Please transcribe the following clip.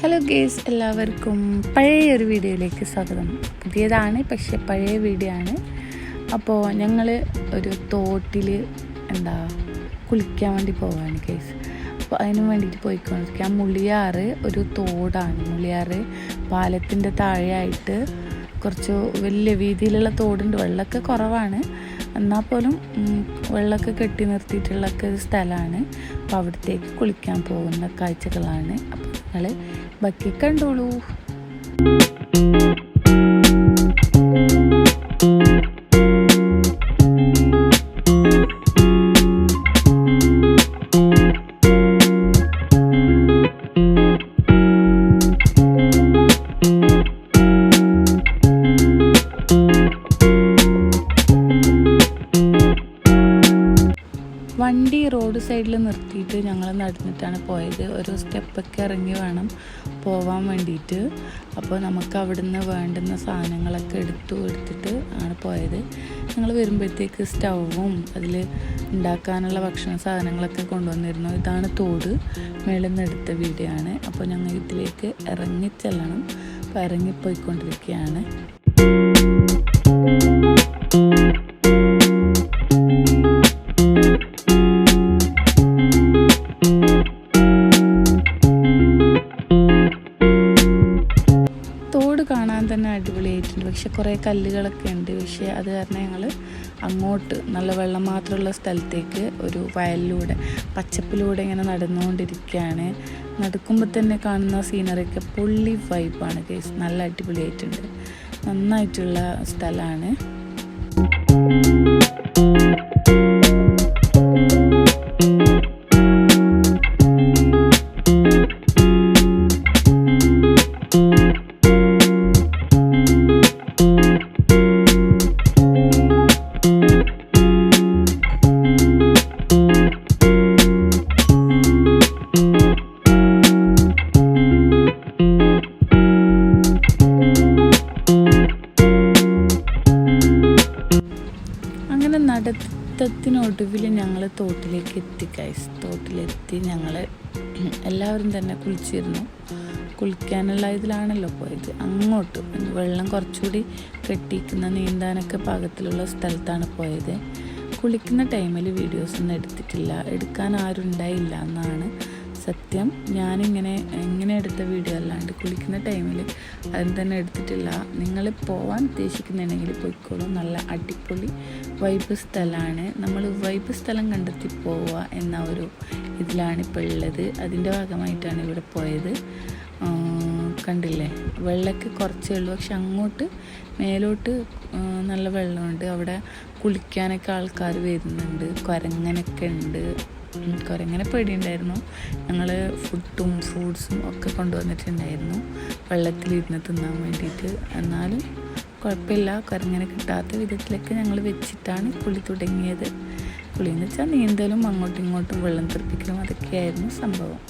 Hello guys, എല്ലാവർക്കും പഴയൊരു വീഡിയോയിലേക്ക് സ്വാഗതം. പുതിയതാണ്, പക്ഷെ പഴയ വീഡിയോ ആണ്. അപ്പോൾ ഞങ്ങൾ ഒരു തോട്ടിൽ കുളിക്കാൻ വേണ്ടി പോവാണ് ഗേസ്. അപ്പോൾ അതിന് വേണ്ടിയിട്ട് പോയിക്കൊണ്ടിരിക്കുക. മുളിയാറ് ഒരു തോടാണ്. മുളിയാറ് പാലത്തിൻ്റെ താഴെയായിട്ട് കുറച്ച് വലിയ വീതിയിലുള്ള തോടുണ്ട്. വെള്ളമൊക്കെ കുറവാണ്, എന്നാൽ പോലും വെള്ളമൊക്കെ കെട്ടി നിർത്തിയിട്ടുള്ളൊക്കെ ഒരു സ്ഥലമാണ്. അപ്പോൾ അവിടത്തേക്ക് കുളിക്കാൻ പോകുന്ന കാഴ്ചകളാണ്. അപ്പോൾ നിങ്ങൾ ബാക്കി കണ്ടോളൂ. വണ്ടി റോഡ് സൈഡിൽ നിർത്തിയിട്ട് ഞങ്ങൾ നടന്നിട്ടാണ് പോയത്. ഒരു സ്റ്റെപ്പൊക്കെ ഇറങ്ങി വേണം പോവാൻ വേണ്ടിയിട്ട്. അപ്പോൾ നമുക്ക് അവിടുന്ന് വേണ്ടുന്ന സാധനങ്ങളൊക്കെ എടുത്തിട്ട് ആണ് പോയത്. ഞങ്ങൾ വരുമ്പോഴത്തേക്ക് സ്റ്റൗവും അതിൽ ഉണ്ടാക്കാനുള്ള ഭക്ഷണ സാധനങ്ങളൊക്കെ കൊണ്ടുവന്നിരുന്നു. ഇതാണ് തോട്, മേളിൽ നിന്ന് എടുത്ത വീഡിയോ ആണ്. അപ്പോൾ ഞങ്ങൾ ഇതിലേക്ക് ഇറങ്ങിച്ചെല്ലണം. അപ്പോൾ ഇറങ്ങിപ്പോയിക്കൊണ്ടിരിക്കുകയാണ്. കാണാൻ തന്നെ അടിപൊളിയായിട്ടുണ്ട്. പക്ഷെ കുറേ കല്ലുകളൊക്കെ ഉണ്ട്. പക്ഷേ അത് കാരണം ഞങ്ങൾ അങ്ങോട്ട് നല്ല വെള്ളം മാത്രമുള്ള സ്ഥലത്തേക്ക് ഒരു വയലിലൂടെ പച്ചപ്പിലൂടെ ഇങ്ങനെ നടന്നുകൊണ്ടിരിക്കുകയാണ്. നടക്കുമ്പോൾ തന്നെ കാണുന്ന സീനറിയൊക്കെ പൊള്ളി വൈബാണ് ഗൈസ്. നല്ല അടിപൊളിയായിട്ടുണ്ട്. നന്നായിട്ടുള്ള സ്ഥലമാണ്. നടത്തത്തിനൊടുവിൽ ഞങ്ങൾ തോട്ടിലേക്ക് എത്തി ഗൈസ്. തോട്ടിലെത്തി ഞങ്ങൾ എല്ലാവരും തന്നെ കുളിച്ചിരുന്നു. കുളിക്കാനുള്ള ഇതിലാണല്ലോ പോയത്. അങ്ങോട്ട് വെള്ളം കുറച്ചുകൂടി കെട്ടിക്കുന്ന നീന്താനൊക്കെ പാകത്തിലുള്ള സ്ഥലത്താണ് പോയത്. കുളിക്കുന്ന ടൈമിൽ വീഡിയോസൊന്നും എടുത്തിട്ടില്ല. എടുക്കാൻ ആരും ഉണ്ടായില്ല എന്നാണ് സത്യം. ഞാനിങ്ങനെ എടുത്ത വീഡിയോ അല്ലാണ്ട് കുളിക്കുന്ന ടൈമിൽ അതും തന്നെ എടുത്തിട്ടില്ല. നിങ്ങൾ പോകാൻ ഉദ്ദേശിക്കുന്നുണ്ടെങ്കിൽ പോയിക്കോളൂ. നല്ല അടിപൊളി വൈബ് സ്ഥലമാണ്. നമ്മൾ വൈബ് സ്ഥലം കണ്ടെത്തി പോവുക എന്ന ഒരു ഇതിലാണ് ഇപ്പോൾ ഉള്ളത്. അതിൻ്റെ ഭാഗമായിട്ടാണ് ഇവിടെ പോയത്. കണ്ടില്ലേ, വെള്ളമൊക്കെ കുറച്ചേ ഉള്ളൂ. പക്ഷെ അങ്ങോട്ട് മേലോട്ട് നല്ല വെള്ളമുണ്ട്. അവിടെ കുളിക്കാനൊക്കെ ആൾക്കാർ വരുന്നുണ്ട്. കുരങ്ങനൊക്കെ ഉണ്ട്. കുരങ്ങനെ പേടിയുണ്ടായിരുന്നു. ഞങ്ങൾ ഫുഡും ഫ്രൂട്ട്സും ഒക്കെ കൊണ്ടുവന്നിട്ടുണ്ടായിരുന്നു വെള്ളത്തിലിരുന്ന് തിന്നാൻ വേണ്ടിയിട്ട്. എന്നാലും കുഴപ്പമില്ല, കുരങ്ങനെ കിട്ടാത്ത വിധത്തിലൊക്കെ ഞങ്ങൾ വെച്ചിട്ടാണ് കുളി തുടങ്ങിയത്. കുളിയെന്ന് വെച്ചാൽ നീന്തലും അങ്ങോട്ടും ഇങ്ങോട്ടും വെള്ളം തെറിപ്പിക്കലും അതൊക്കെയായിരുന്നു സംഭവം.